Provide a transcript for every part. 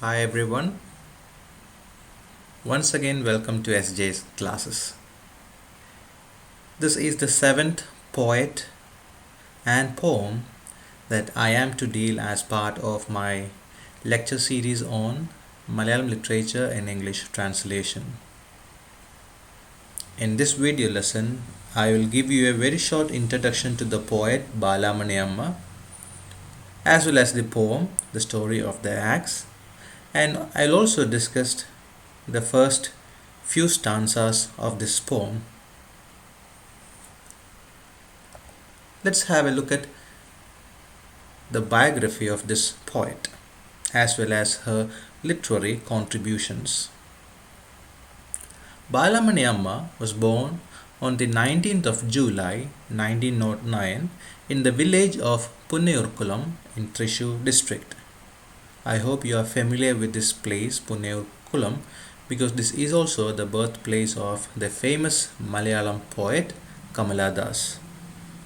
Hi everyone. Once again, welcome to SJ's classes. This is the seventh poet and poem that I am to deal as part of my lecture series on Malayalam literature and English translation. In this video lesson, I will give you a very short introduction to the poet Balamani Amma, as well as the poem, the story of the axe, and I'll also discuss the first few stanzas of this poem. Let's have a look at the biography of this poet as well as her literary contributions. Balamani Amma was born on the 19th of July 1909 in the village of Punneyurkulam in Thrissur district. I hope you are familiar with this place, Punneyurkulam, because this is also the birthplace of the famous Malayalam poet Kamaladas.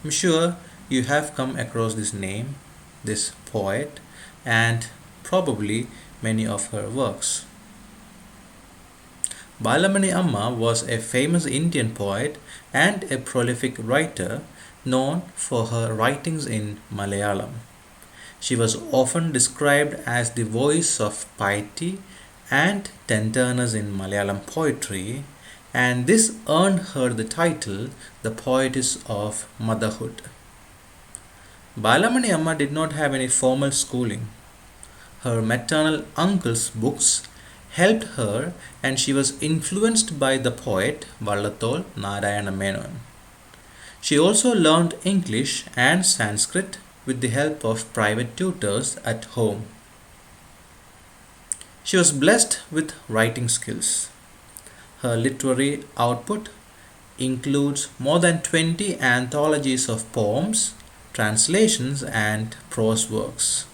I'm sure you have come across this name, this poet, and probably many of her works. Balamani Amma was a famous Indian poet and a prolific writer known for her writings in Malayalam. She was often described as the voice of piety and tenderness in Malayalam poetry, and this earned her the title the Poetess of Motherhood. Balamani Amma did not have any formal schooling. Her maternal uncle's books helped her, and she was influenced by the poet Vallathol Narayana Menon. She also learned English and Sanskrit with the help of private tutors at home. She was blessed with writing skills. Her literary output includes more than 20 anthologies of poems, translations, and prose works.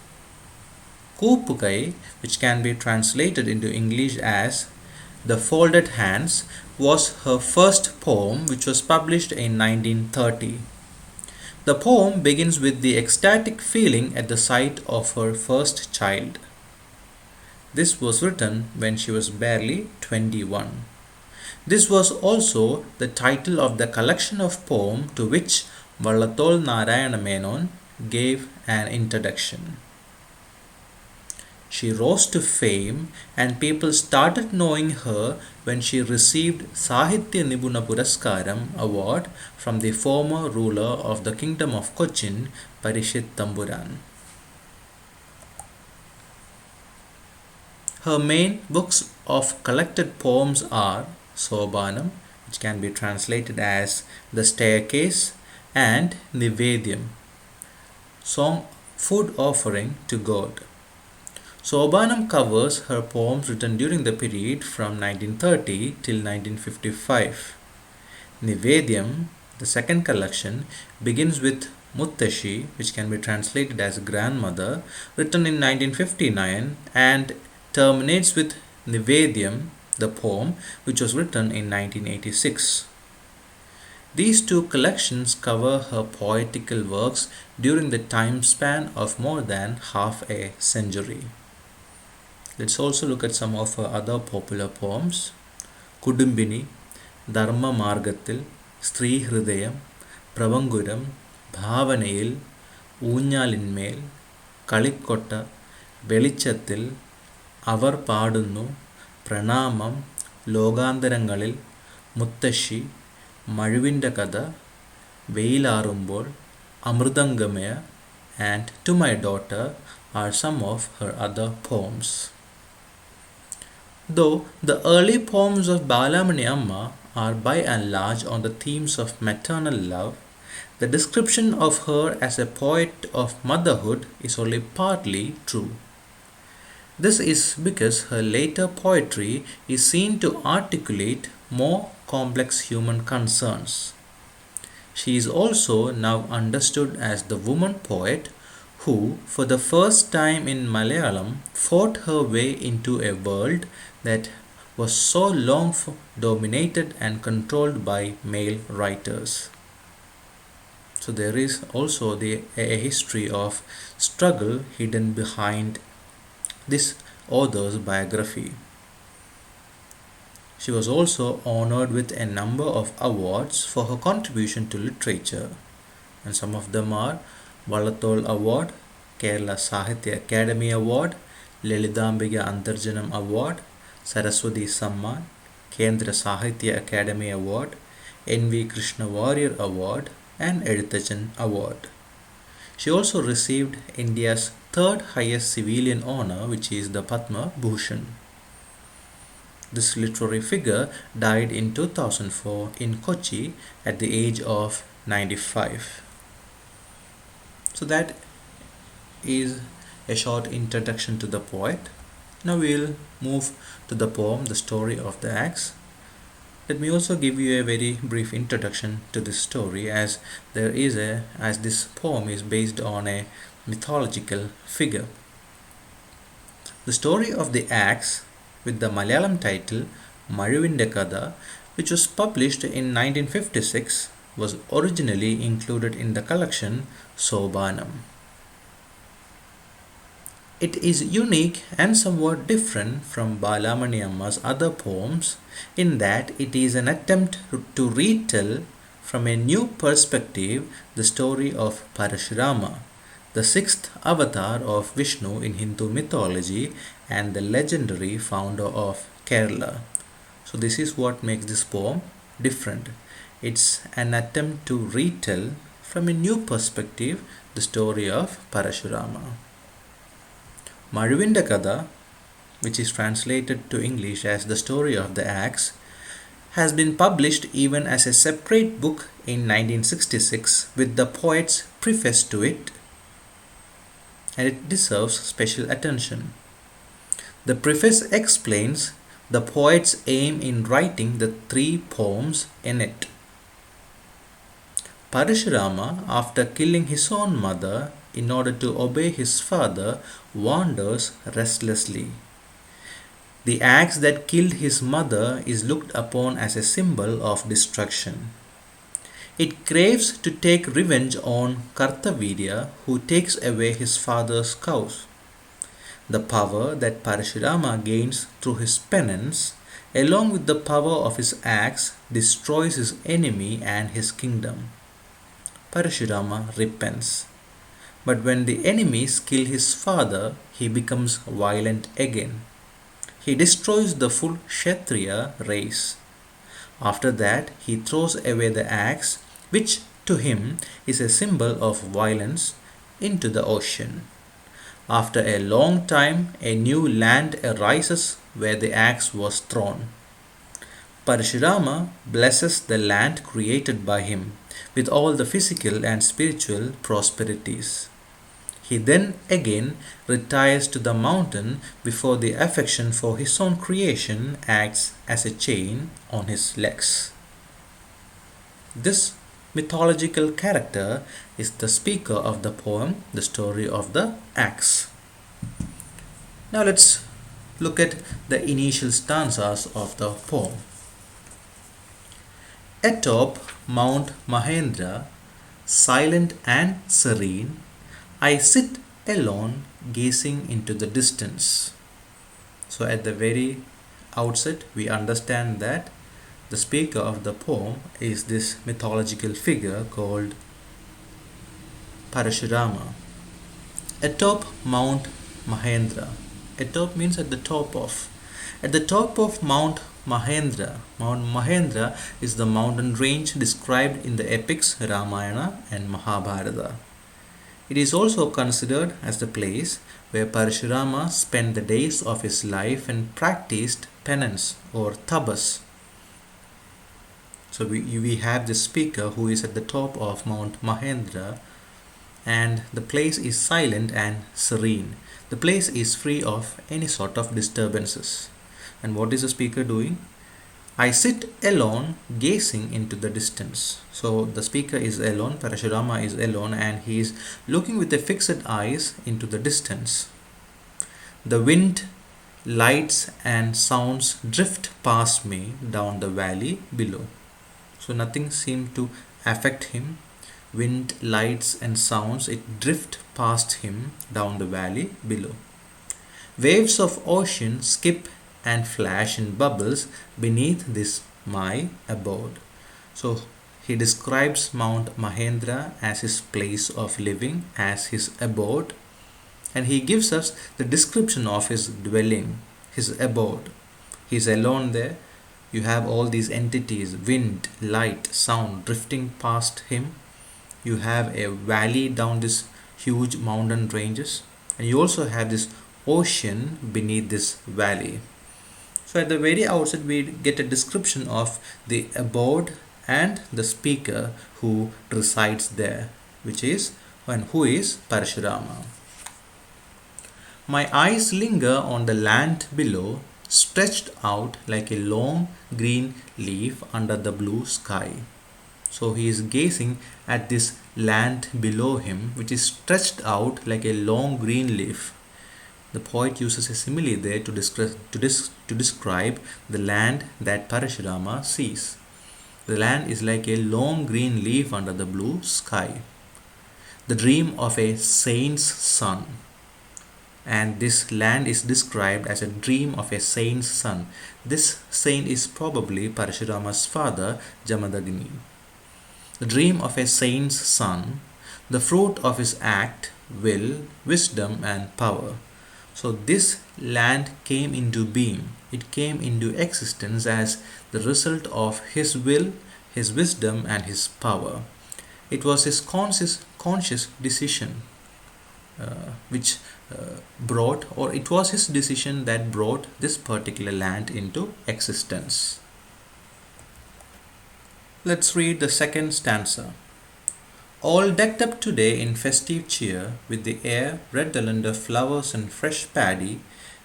Koopukai, which can be translated into English as The Folded Hands, was her first poem, which was published in 1930. The poem begins with the ecstatic feeling at the sight of her first child. This was written when she was barely 21. This was also the title of the collection of poems to which Vallathol Narayana Menon gave an introduction. She rose to fame and people started knowing her when she received Sahitya Nibuna Puraskaram award from the former ruler of the Kingdom of Cochin, Parishit Tamburan. Her main books of collected poems are Sobanam, which can be translated as The Staircase, and Nivedyam, song food offering to God. Sobanam covers her poems written during the period from 1930 till 1955. Nivedyam, the second collection, begins with Muttashi, which can be translated as grandmother, written in 1959, and terminates with Nivedyam, the poem, which was written in 1986. These two collections cover her poetical works during the time span of more than half a century. Let's also look at some of her other popular poems. Kudumbini, Dharma Margathil, Stri Hridayam, Pravanguram, Bhavanayil, Unyalinmel, Kalikkotta, Velichathil, Avar Padunnu, Pranamam, Logandarangalil, Muttashi, Mazhuvinda Katha, Veyilarumbol, Amrudangamaya, and To My Daughter are some of her other poems. Though the early poems of Balamani Amma are by and large on the themes of maternal love, the description of her as a poet of motherhood is only partly true. This is because her later poetry is seen to articulate more complex human concerns. She is also now understood as the woman poet who, for the first time in Malayalam, fought her way into a world that was so long dominated and controlled by male writers. So there is also a history of struggle hidden behind this author's biography. She was also honored with a number of awards for her contribution to literature, and some of them are Vallathol Award, Kerala Sahitya Academy Award, Lalithambiga Antarjanam Award, Saraswati Samman, Kendra Sahitya Academy Award, N.V. Krishna Warrior Award, and Eduthajan Award. She also received India's third highest civilian honor, which is the Padma Bhushan. This literary figure died in 2004 in Kochi at the age of 95. So that is a short introduction to the poet. Now we'll move to the poem, The Story of the Axe. Let me also give you a very brief introduction to this story, as this poem is based on a mythological figure. The story of the axe, with the Malayalam title Mazhuvinte Katha, which was published in 1956, was originally included in the collection Sobanam. It is unique and somewhat different from Balamani Amma's other poems in that it is an attempt to retell from a new perspective the story of Parashurama, the sixth avatar of Vishnu in Hindu mythology and the legendary founder of Kerala. So this is what makes this poem different. It's an attempt to retell from a new perspective the story of Parashurama. Mazhuvinte Katha, which is translated to English as The Story of the Axe, has been published even as a separate book in 1966 with the poet's preface to it, and it deserves special attention. The preface explains the poet's aim in writing the three poems in it. Parashurama, after killing his own mother in order to obey his father, wanders restlessly. The axe that killed his mother is looked upon as a symbol of destruction. It craves to take revenge on Kartavirya, who takes away his father's cows. The power that Parashurama gains through his penance, along with the power of his axe, destroys his enemy and his kingdom. Parashurama repents. But when the enemies kill his father, he becomes violent again. He destroys the full Kshatriya race. After that, he throws away the axe, which to him is a symbol of violence, into the ocean. After a long time, a new land arises where the axe was thrown. Parashurama blesses the land created by him with all the physical and spiritual prosperities. He then again retires to the mountain before the affection for his own creation acts as a chain on his legs. This mythological character is the speaker of the poem, The Story of the Axe. Now let's look at the initial stanzas of the poem. Atop Mount Mahendra, silent and serene, I sit alone gazing into the distance. So at the very outset, we understand that the speaker of the poem is this mythological figure called Parashurama. Atop Mount Mahendra. Atop means at the top of. At the top of Mount Mahendra. Mount Mahendra is the mountain range described in the epics Ramayana and Mahabharata. It is also considered as the place where Parashurama spent the days of his life and practiced penance or tapas. So we have this speaker who is at the top of Mount Mahendra, and the place is silent and serene. The place is free of any sort of disturbances. And what is the speaker doing? I sit alone gazing into the distance. So the speaker is alone, Parashurama is alone, and he is looking with a fixed eyes into the distance. The wind, lights and sounds drift past me down the valley below. So nothing seemed to affect him. Wind, lights and sounds, it drift past him down the valley below. Waves of ocean skip and flash in bubbles beneath this my abode. So he describes Mount Mahendra as his place of living, as his abode, and he gives us the description of his dwelling, his abode. He is alone there. You have all these entities, wind, light, sound drifting past him. You have a valley down this huge mountain ranges, and you also have this ocean beneath this valley. So at the very outset, we get a description of the abode and the speaker who resides there, which is and who is Parashurama. My eyes linger on the land below, stretched out like a long green leaf under the blue sky. So he is gazing at this land below him, which is stretched out like a long green leaf. The poet uses a simile there to describe the land that Parashurama sees. The land is like a long green leaf under the blue sky. The dream of a saint's son. And this land is described as a dream of a saint's son. This saint is probably Parashurama's father, Jamadagni. The dream of a saint's son, the fruit of his act, will, wisdom, and power. So this land came into being. It came into existence as the result of his will, his wisdom, and his power. It was his conscious decision which brought, or it was his decision that brought this particular land into existence. Let's read the second stanza. All decked up today in festive cheer, with the air redolent of flowers and fresh paddy,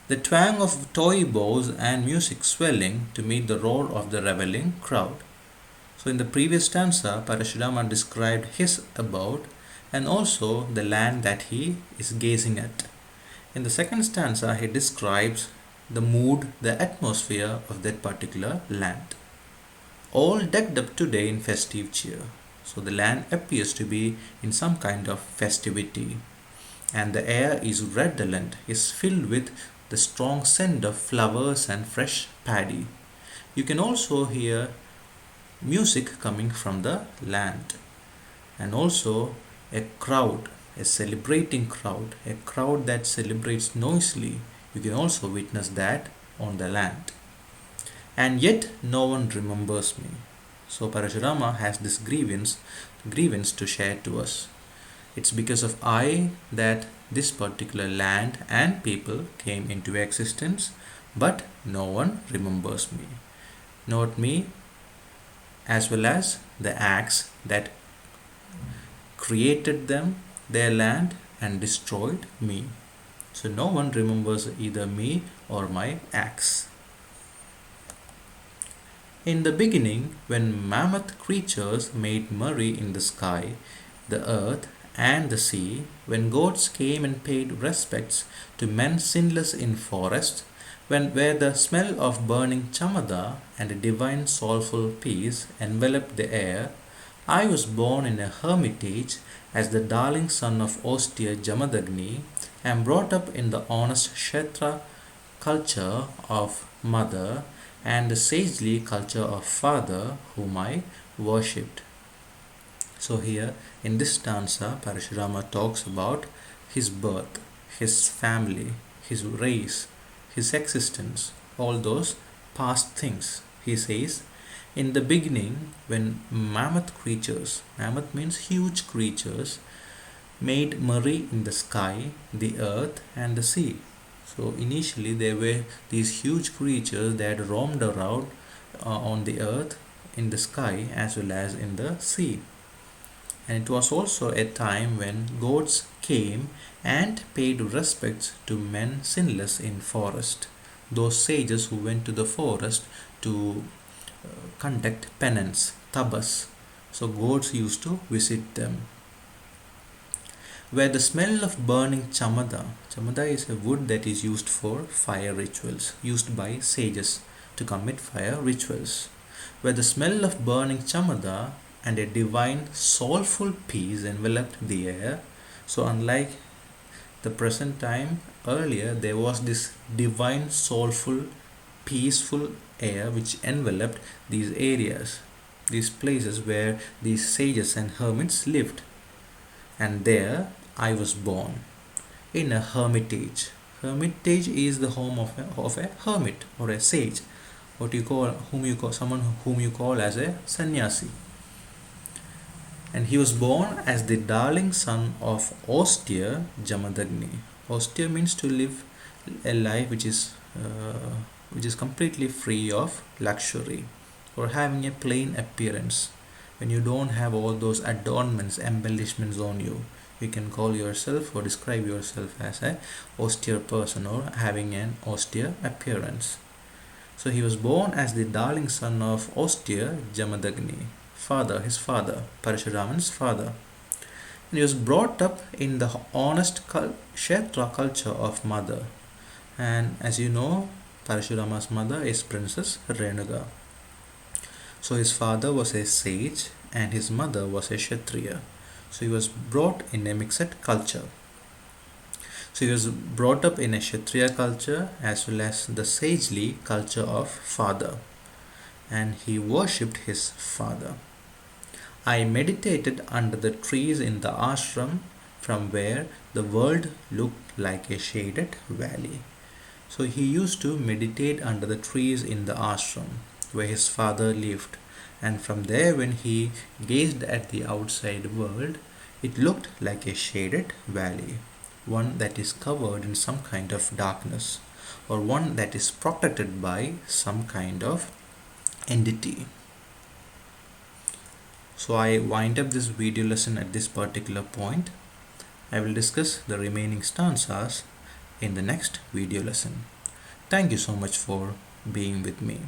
the twang of toy bows and music swelling to meet the roar of the reveling crowd. So in the previous stanza, Parashurama described his abode and also the land that he is gazing at. In the second stanza, he describes the mood, the atmosphere of that particular land. All decked up today in festive cheer. So the land appears to be in some kind of festivity, and the air is redolent, is filled with the strong scent of flowers and fresh paddy. You can also hear music coming from the land, and also a crowd, a celebrating crowd, a crowd that celebrates noisily. You can also witness that on the land. And yet no one remembers me. So Parashurama has this grievance to share to us. It's because of I that this particular land and people came into existence, but no one remembers me. Not me, as well as the acts that created them, their land, and destroyed me. So no one remembers either me or my acts. In the beginning, when mammoth creatures made merry in the sky, the earth, and the sea, when gods came and paid respects to men sinless in forest, where the smell of burning chamada and a divine soulful peace enveloped the air, I was born in a hermitage as the darling son of austere Jamadagni, and brought up in the honest Kshetra culture of mother and the sagely culture of father whom I worshipped. So here in this stanza, Parashurama talks about his birth, his family, his race, his existence, all those past things. He says, in the beginning, when mammoth creatures, mammoth means huge creatures, made merry in the sky, the earth, and the sea. So initially there were these huge creatures that roamed around on the earth, in the sky, as well as in the sea. And it was also a time when gods came and paid respects to men sinless in forest, those sages who went to the forest to conduct penance, tabas. So gods used to visit them. Where the smell of burning chamada, chamada is a wood that is used for fire rituals, used by sages to commit fire rituals. Where the smell of burning chamada and a divine soulful peace enveloped the air. So unlike The present time, earlier there was this divine, soulful, peaceful air which enveloped these areas, these places where these sages and hermits lived. And there I was born in a hermitage. Hermitage is the home of a hermit or a sage, what you call whom you call someone whom you call as a sannyasi. And he was born as the darling son of austere Jamadagni. Austere means to live a life which is completely free of luxury, or having a plain appearance. When you don't have all those adornments, embellishments on you, you can call yourself or describe yourself as a austere person or having an austere appearance. So he was born as the darling son of austere Jamadagni, his father, Parashuraman's father. And he was brought up in the honest Kshetra culture of mother. And as you know, Parashurama's mother is Princess Renuga. So his father was a sage and his mother was a Kshatriya. So he was brought in a mixed culture. So he was brought up in a Kshatriya culture as well as the sagely culture of father. And he worshipped his father. I meditated under the trees in the ashram from where the world looked like a shaded valley. So he used to meditate under the trees in the ashram where his father lived, and from there when he gazed at the outside world, it looked like a shaded valley, one that is covered in some kind of darkness, or one that is protected by some kind of entity. So I wind up this video lesson at this particular point. I will discuss the remaining stanzas in the next video lesson. Thank you so much for being with me.